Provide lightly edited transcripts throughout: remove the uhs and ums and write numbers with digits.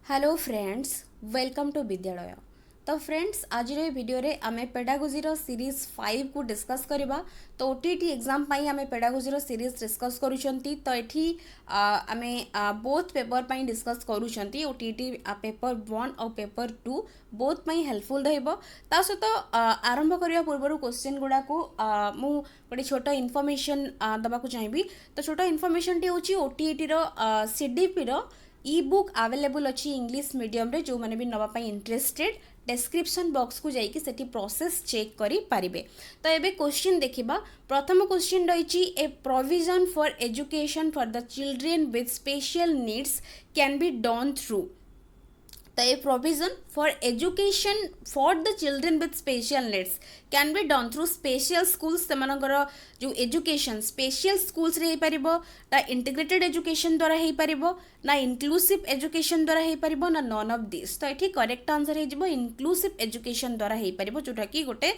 Hello friends, welcome to विद्यालय। तो friends, आज वीडियो रे आमे पेडागोजी सीरीज 5 को डिस्कस करबा। तो ओटीटी एग्जाम पाई आमे पेडागोजी सीरीज डिस्कस करूछंती। तो एठी आमे बोथ पेपर पाई डिस्कस करूछंती। ओटीटी पेपर 1 और पेपर 2 बोथ पाई हेल्पफुल रहइबो। ता सहित आरंभ करिया पूर्व क्वेश्चन गुडा को मु गोटे छोट इनफॉरमेशन दबा को चाहिबी। तो छोट इनफॉरमेशन टी होची ओटीटी रो सीडीपी रो ई बुक अवेलेबल अच्छी इंग्लिश मीडियम रे जो माने भी नवा पाई इंटरेस्टेड डिस्क्रिप्शन बॉक्स को जाइए सेठी प्रोसेस चेक करी पारिबे। तो एबे क्वेश्चन देखिबा। प्रथम क्वेश्चन रही ए provision for education for the children with special needs can be done through. तो a provision for education for the children with special needs can be done through special schools सेमानकर जो education special schools रे पारिबो ना integrated education द्वारा हे पारिबो ना inclusive education द्वारा हे पारिबो ना none of this. तो एठी करेक्ट आंसर हे जिवो इंक्लूसिव एजुकेशन द्वारा हे पारिबो जोटा कि गोटे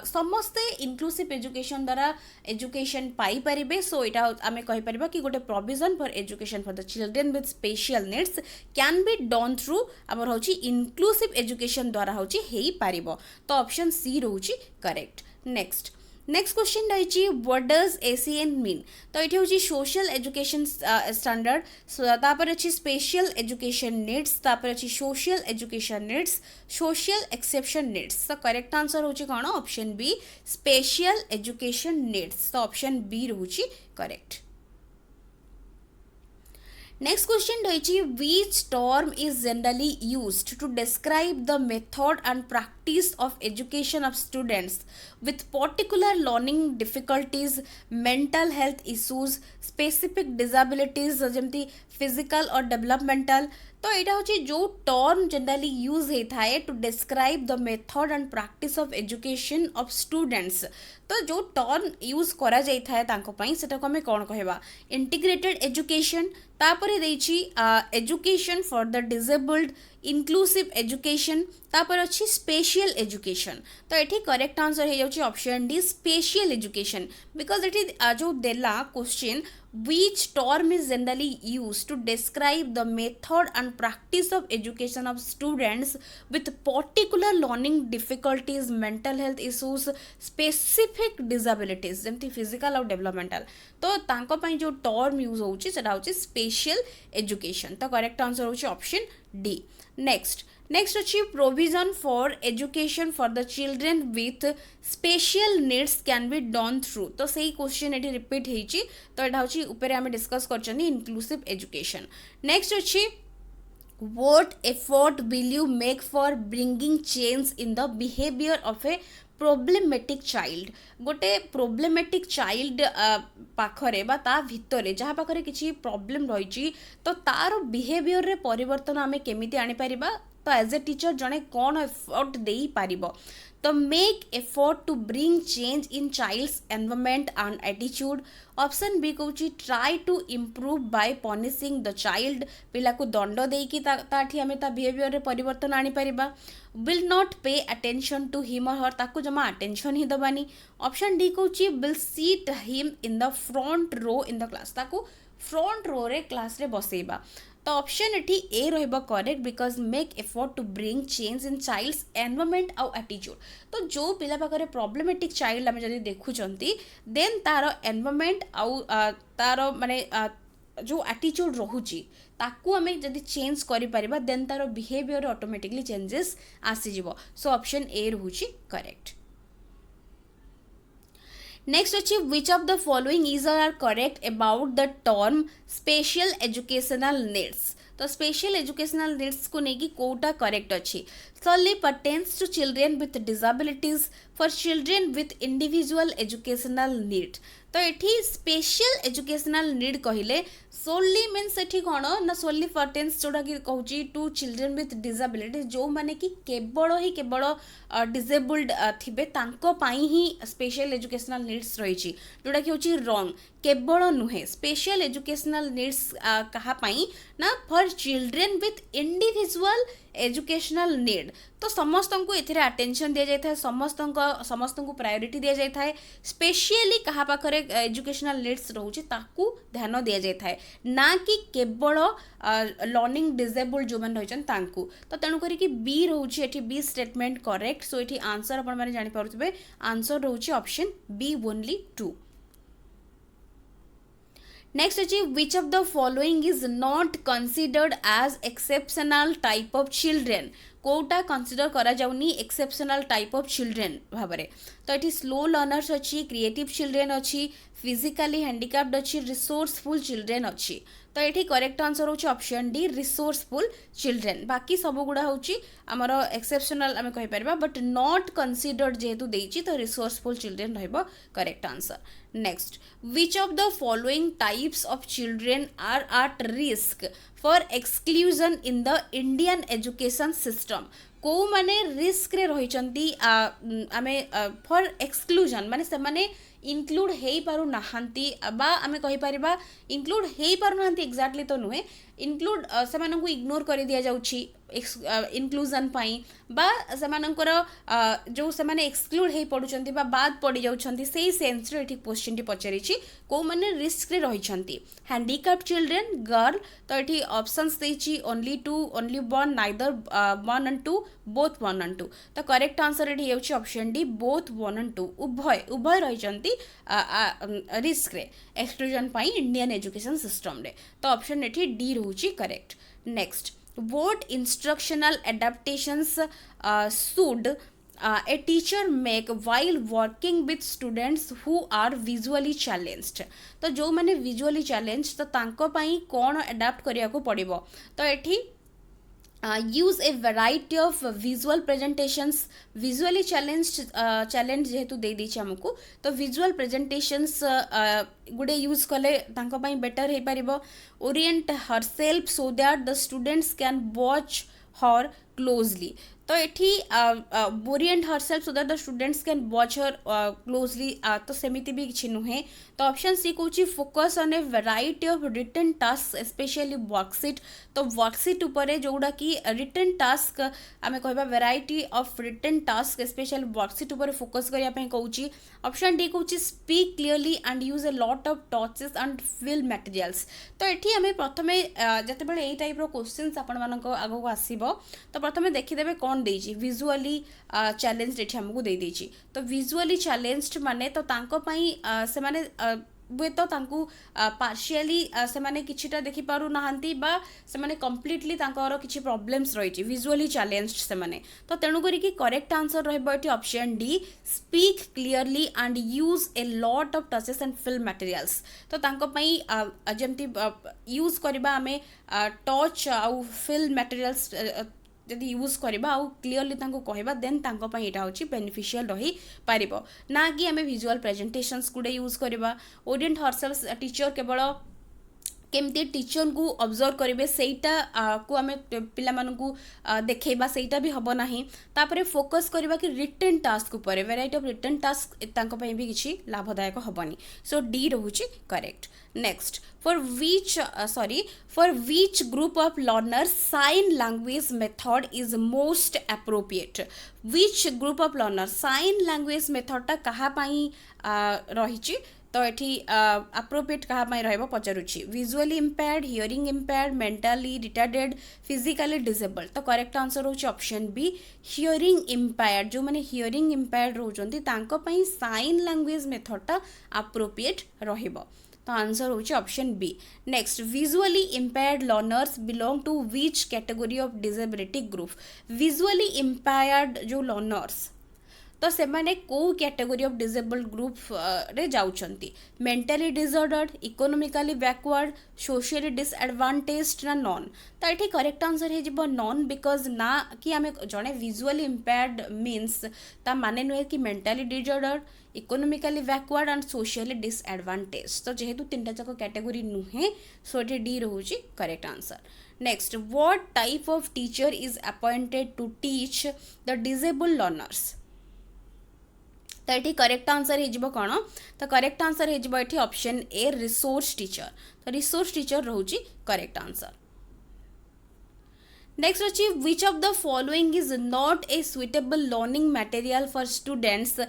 समस्ते इंक्लूसिव एजुकेशन द्वारा एजुकेशन पाई पारिबे। सो एटा आमे कहि पारिबो कि गोटे provision for education for the children with special needs can be done through आमर होची इंक्लूसिव एजुकेशन द्वारा होची हेई पारिबो। तो ऑप्शन सी रहउची करेक्ट। नेक्स्ट क्वेश्चन रही व्हाट डज एसीएन मीन। तो ये हूँ सोशल एजुकेशन स्टैंडर्ड, तापर अच्छी स्पेशल एजुकेशन नीड्स, तापर अच्छी social education needs, social exception needs. तो करेक्ट आंसर होची कौन? Option B special education needs. तो ऑप्शन बी रहउची करेक्ट। Next question रही which term is generally used to describe the method and practice of education of students with particular learning difficulties, mental health issues, specific disabilities जमती physical और developmental। तो यहाँ हूँ जो term generally use होता है to describe the method and practice of education of students. तो जो टर्म यूज करा जाता है तांको पई सेटा को हमें कौन कहबा? इंटीग्रेटेड एजुकेशन, तापर देछि education for the disabled, inclusive education, तापर अच्छी स्पेशल एजुकेशन। तो ये करेक्ट आंसर हो जाउछि option D special education. Because ये जो देला question which term is generally used to describe the method and practice of education of students with particular learning difficulties, mental health issues, specific disabilities जमती physical और developmental। तो तांको पई जो term use होउची सेटा होची स्पेशल एजुकेशन। तो करेक्ट आंसर होची ऑप्शन डी। नेक्स्ट अच्छी provision for education for the children with special needs can be done through. तो सही क्वेश्चन ये रिपीट होती। तो यहाँ हूँ ऊपर आम डिस्कस कर इंक्लूसिव एजुकेशन। नेक्स्ट अच्छी what effort will you make for bringing change in the behaviour of A problematic child. गोटे प्रोब्लेमेटिक चाइल्ड पाखरे बा ता भितरे जहाँ पाखरे किसी प्रॉब्लम रही तो तार बिहेवियर रे परिवर्तन आमे केमिति आनी परिबा। तो एज ए टीचर जड़े कौन एफर्ट दे पारिबो? तो make effort to bring change in child's environment and attitude. Option B कहूँ try to improve by punishing the child, पिला को दंड देकी ताठी आमे ता बिहेवियर रे परिवर्तन आनी परिबा। Will not pay attention to him और हर, ताको जमा अटेंशन ही दबानी। ऑप्शन डी कहूँ will seat him in the front row in the class, ताको फ्रंट रो रे क्लास रे बसेबा। तो ऑप्शन एटी ए रहिबा correct because make effort to bring change in child's environment आउ एटीट्यूड। तो जो पिला पाखरे प्रॉब्लमेटिक चाइल्ड आमे जदि देखुचंती देन तार एनवायरनमेंट आउ तार माने जो एटीट्यूड रहुची ताकू आमे जदि चेंज करि परिबा देन तार बिहेवियर ऑटोमेटिकली चेंजेस आसी जिवो। सो ऑप्शन ए रहुची करेक्ट। नेक्स्ट अच्छी which of the following is are correct about the term special educational needs. तो स्पेशल एजुकेशनल नीड्स को लेकिन कोटा करेक्ट अच्छी solely pertains to children with disabilities for children with individual educational need। तो ये special educational need कहले सोली means एठी कौन ना सोली परटेन्स जोटा कि कहूँ टू चिल्ड्रेन विथ डिसेबिलिटी जो माने कि केवल डिसेबल्ड थिबे तांको पाई ही स्पेशल एजुकेशनल नीड्स रही जोटा कि होची रॉन्ग। केवल नुहे स्पेशल एजुकेशनल नीड्स कहा पाई ना for children with individual educational need. तो समस्त को एथिरे अटेंशन दिया जाए समस्त को प्रायोरिटी दिया जाए स्पेशली कहा पाखरे एजुकेशनल नीड्स रोचे ताकू ध्यान दि जाए ना कि केवल लर्निंग डिजेबल जो मैंने रही तांकू तो तेणु करी बी रोचे एठी बी स्टेटमेंट करेक्ट सो एठी आंसर आपण माने जानि पारुथिबे आंसर रोचे ऑप्शन बी ओनली 2. Next अछि which of the following is not considered as exceptional type of children कोटा कंसीडर करा जाउनी एक्सेप्शनल टाइप ऑफ चिल्ड्रेन भाबरे तो एठी स्लो लर्नर्स अछि क्रिएटिव चिल्ड्रेन अछि फिजिकली हैंडिकैप्ड अछि रिसोर्सफुल चिल्ड्रेन अछि तो एठी करेक्ट आंसर होछि ऑप्शन डी रिसोर्सफुल चिल्ड्रेन बाकी सब गुडा होछि हमर एक्सेप्शनल आमे कहि परबा बट नॉट कंसीडर्ड जेहेतु देछि तो रिसोर्सफुल चिल्ड्रेन रहबो correct answer. Next, which of the following types of children are at risk for exclusion in the Indian education system? को माने रिस्क रे रहिचंती आमे फॉर एक्सक्लूजन माने से माने इनक्लूड हेई पारु नाहंती बा आमे कहि परिबा इनक्लूड हेई पारु नाहंती एग्जैक्टली तो नुहे इनक्लूड से माननकु इग्नोर करि दिया जाउची इनक्लूजन पाई बा से माननकर जो से माने एक्सक्लूड हेई पडुचंती बा बाद पडी जाउचंती सेही सेंस रे एठी क्वेश्चन टी पचरिची को माने रिस्क रे रहिचंती हैंडिकैप्ड चिल्ड्रन गर्ल तो एठी ऑप्शंस देची only 2 only 1 neither 1 and 2 both 1 and 2 तो करेक्ट आंसर एठी हेउची ऑप्शन डी बोथ 1 एंड 2 उभय रहिचंती रिस्क रे एक्सक्लूजन पाई इंडियन एजुकेशन सिस्टम रे तो ऑप्शन एठी डी रहउची correct. Next, what instructional adaptations should a teacher make while working with students who are visually challenged तो जो माने visually challenged तो तांको पाई कौन adapt करिया को पड़िबो तो एठी use a variety of visual presentations visually challenged जेहेतु दे दी हमको तो visual presentations गुडे यूज कले तांको पाई better hey परिबो orient herself so that the students can watch her closely तो एठी orient herself so that the students can watch her closely तो सेमिति भी किछि नुहे तो ऑप्शन सी कोची focus on a variety of written task specially worksheet तो worksheet ऊपर जोड़ा कि रिटन टास्क आमे कहबा variety of written task specially worksheet ऊपर फोकस करिया पे कहूची ऑप्शन डी कहूची speak clearly and use a lot of touches and fill materials तो एठी आमे प्रथमे जते बेले एई टाइप रो क्वेश्चंस आपण मानको आगो को आसीबो तो प्रथमे देखि देबे कोन देजी विजुअली चैलेंज्ड एठी हमको दे देजी तो विजुअली चैलेंज्ड माने तो तांको पई से माने वे तो तांकू पार्शियली से माने किछिटा देखि पारु नाहंती बा से माने कंप्लीटली तांकर किछि प्रॉब्लम्स रहिछि विजुअली चैलेंज्ड से माने तो तेनु करी कि करेक्ट आंसर रहबो एठी option D speak clearly and use a lot of touches and fill materials तो तांको पई जेमति यूज करबा हमें टच आउ फिल मटेरियल्स जदि यूज करबा आउ क्लियरली तांको कहबा देन तांको पई एटा होची बेनिफिशियल रही पारिबो ना कि हमें विजुअल प्रेजेंटेशंस गुडे यूज करबा ओरिएंट हरसेल्फ टीचर केवल केमती टीचर को ऑब्जर्व करेंगे सेटा को आम पिला मानकू देखा सेटा भी हम ना तापर फोकस करबा कि रिटन टास्क उपर वेराइटी ऑफ रिटन टास्क तांको पई भी किछि लाभदायक हबनी सो डी रहउची correct. Next, for which group of learners sign language method is most appropriate? Which group of learners sign language method ता कहा पाई रहिची तो एठी अप्रोप्रिएट कहा पाई रहबो पचारुची visually impaired hearing impaired mentally retarded physically disable तो करेक्ट आंसर होची ऑप्शन बी हियरिंग इम्पेयर्ड जो माने हियरिंग इम्पेयर्ड रहउचंती तांको पई साइन लैंग्वेज मेथड ता अप्रोप्रिएट रहबो तो आंसर होची option B. Next, visually impaired learners belong to which category of disability group? Visually impaired जो लर्नर्स तो से माने को कैटेगरी ऑफ डिसेबल्ड ग्रुप रे जाउचंती mentally disordered economically backward socially disadvantaged ना नॉन तो ये करेक्ट आंसर है जिबो नॉन बिकॉज ना कि आमे जने विजुअली इम्पेयर्ड मीन्स ता माने नुहे कि mentally disordered economically backward and socially disadvantage तो जेहेतु तीनटा जाक कैटेगरी नुहे सो ये डी रहउची correct answer. Next, what type of teacher is appointed to teach the disabled learners? तो ये करेक्ट आंसर हो कौन तो करेक्ट आंसर हो ऑप्शन ए रिसोर्स टीचर तो रिसोर्स टीचर रोची करेक्ट आंसर. नेक्स्ट अच्छी which of the following is not a suitable learning material for students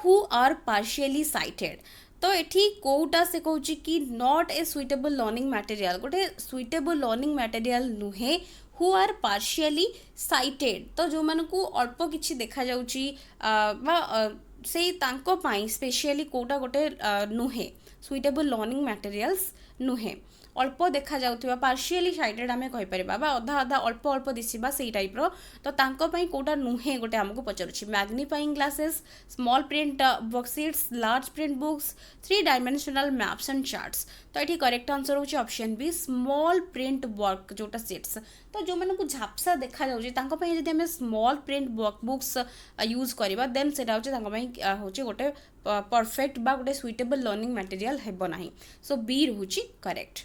who are partially sighted. तो ये कौटा से कहूँ कि not a suitable learning material गोटे सुइटेबल लर्निंग मटेरियल नुहे हु आर पार्शियली साइटेड। तो जो मानकु अल्प किछि देखा जाउची से तांको पाई स्पेशली कौटा गोटे नुहे सुइटेबल लर्निंग मटेरियल्स नुहे अल्प देखा जाउथिबा पार्शियली साइटेड आमे कहि परिबा बा अधा अधा अल्प अल्प दिसिबा सेई टाइप रो। तो तांको पई कोटा नुहे गोटे हमको पचारुछि magnifying glasses small print worksheets large print books 3 dimensional maps and charts. तो ये करेक्ट आंसर होछि option B small print work जोटा सेट्स। तो जो मानकु झापसा देखा जाउछि तांको पई जदि हमें small print work books use करबा देन सेटा होछि तांको पई होछि गोटे परफेक्ट बा गोटे सुइटेबल लर्निंग मटेरियल हेबो नाही। सो बी होछि correct.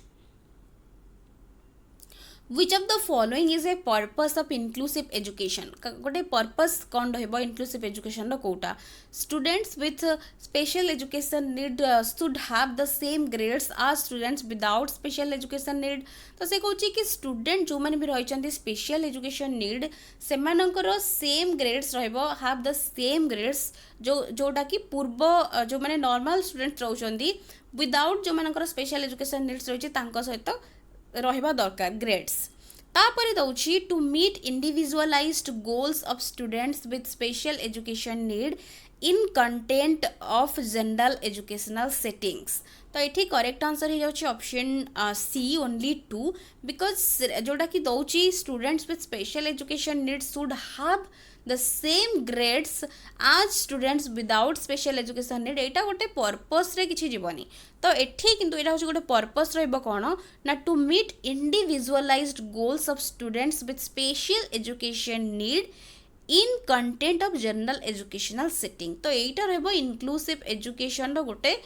Which of the following is a purpose of inclusive education? गोटे पर्पस कौन रहिबो inclusive education row Kota students with special education need should have the same grades as students without special education need। तो से कहूँ कि student जो मैंने भी रही स्पेशल एजुकेशन नीड से सेम ग्रेड्स रहिबो have the same grades जोटा कि पूर्व जो मैंने नॉर्मल स्टूडेंट रहउचंदी विदाउट जो मानकर स्पेशल एजुकेशन नीड्स रही तांको सहित रहिबा दरकार ग्रेड्स। तापर दउछि to meet individualised goals of students with special education need in content of general educational settings. तो ये करेक्ट आंसर हो जाउछि ऑप्शन सी ओनली 2 बिकॉज जोटा कि दउछि students with special education needs should have the same grades as students without special education need। एटा गोटे purpose रे किछि जीवनी। तो एठी किंतु एटा होछि गोटे पर्पस रहइबो कोन ना to meet individualised goals of students with special education need in content of general educational setting. तो एटा रहइबो इंक्लूसिव एजुकेशन रो गोटे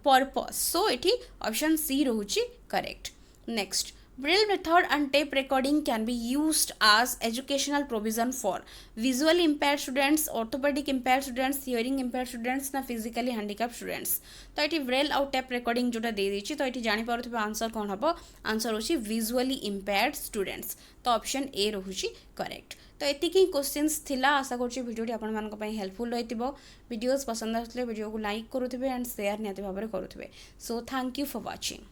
पर्पस। सो एठी ऑप्शन सी रहउछि correct. Next Braille method and tape recording can be used as educational provision for visually impaired students, orthopedic impaired students, hearing impaired students ना physically handicapped students। तो ये Braille और tape recording जोटा दे दीची। तो ये जानी पारुथिबा answer कौन हबो आंसर होची visually impaired students। तो ऑप्शन ए रहउची करेक्ट। तो एतिकी क्वेश्चंस थिला आशा करछि वीडियोटी आपण मानक पई हेल्पफुल रहितिबो। वीडियोस पसंद आसले वीडियो को लाइक करूथिबे एंड शेयर नियति भाबरे करूथिबे। So thank you for watching.